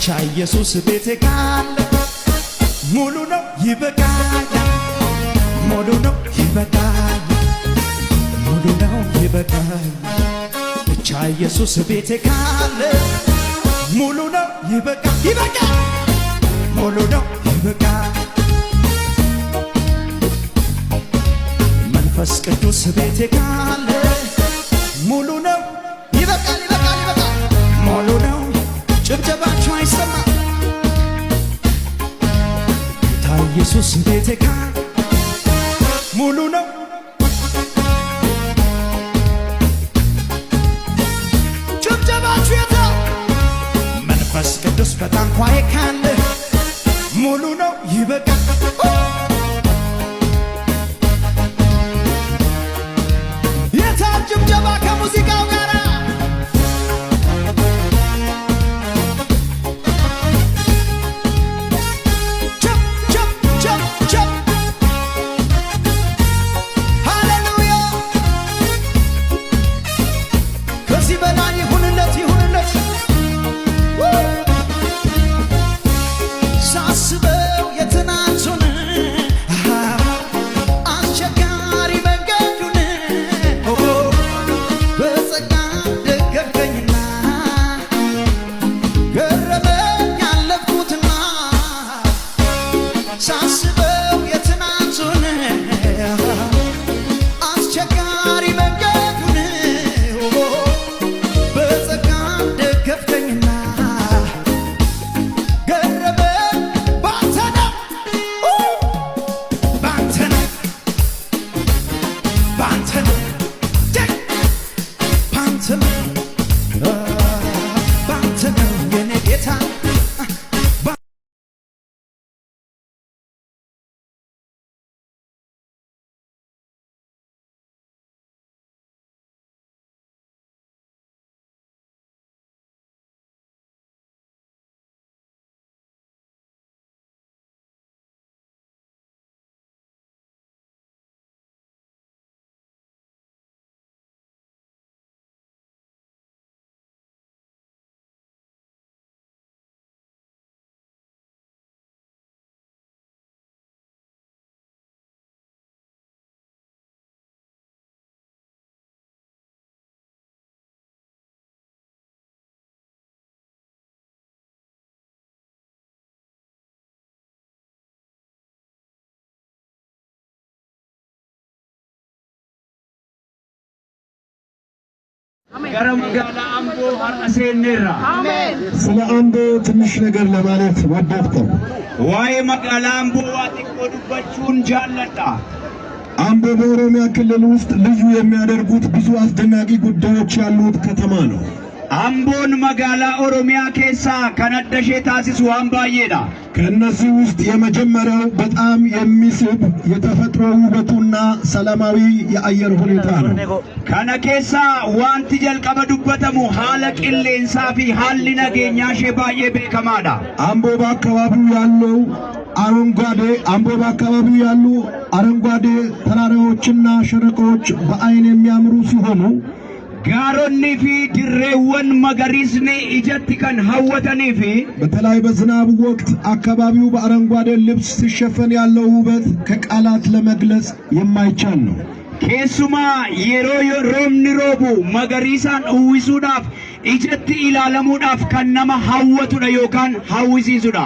ብቻ ኢየሱስ ቤቴ ካለ ሙሉ ነው ይበቃኛል ሙሉ ነው ይበቃኛል ሙሉ ነው ይበቃኛል ብቻ ኢየሱስ ቤቴ ካለ ሙሉ ነው ይበቃኛል ሙሉ ነው ይበቃኛል መንፈስ ቅዱስ ቤቴ ካለ ሙሉ ነው ይበቃል ሙሉ ነው ጭብጨባችሁ አይሰማ ጌታ ኢየሱስ ቤቴ ካለ ሙሉ ነው ጭብጨባችሁ የታ መንፈስ ቅዱስ በታንኳዬ ካለ ሙሉ ነው ይበቃል ጭብጨባ ከሙዚቃው ጋር ቸፕ ሃሌሉያ ከዚህ በላይ ይሁንለት ሳስበው የትናንቱን ሳስበው የትናንቱን አስቸጋሪ መንገዱን በጸጋ ደገፍከኝና ገረመኝ ባንተ ነው ባንተ ነው ባንተ ነው ባንተ ነው ባንተ ነው የኔ ጌታ ገረመጋላ አምቦ አርአሴኔራ አሜን ስለ አምቦ ትንሽ ነገር ለማለት ወደድኩ ዋይ መጋላ አምቦ አጥቆዱባችሁን ጃለዳ አምቦ በኦሮሚያ ክልል ውስጥ ልዩ የሚያደርጉት ብዙ አስደናቂ ጉዳዮች ያሉት ከተማ ነው አምቦን መጋላ ኦሮሚያ ኬሳ ከነደሼ ታሲሱ አምባዬዳ ከነዚህ ውስጥ የመጀመሪያው በጣም የሚስብ የተፈጥሮ ውበቱና ሰላማዊ የአየር ሁኔታ ነው ከነ ኬሳ ዋንቲ ጀልቀበ ዱበተሙ ሐለ ቂሌንሳፊ ሐሊ ነገኛሼ ባዬ ቤከማዳ አምቦ በአካባቢው ያለው በአካባቢው ያሉ አረንጓዴ ተራራዎችና ሸለቆዎች በአይን የሚያምሩ ሲሆኑ ጋሮኒ ፊ ድሬወን መገሪስኔ ኢጀት ከን ሐወተኒ ፊ በተለይ በዝናብ ወቅት አካባቢው በአረንጓዴ ልብስ ሲሸፈን ያለው ውበት ከቃላት ለመግለጽ የማይቻል ነው ኬሱማ የሮ ሮምኒ ሮቡ መገሪሳን ኡዊሱዳፍ ኢጀት ኢላለሙዳፍ ከነማ ሐወቱዳ ዮካን ሐዊሲሱዳ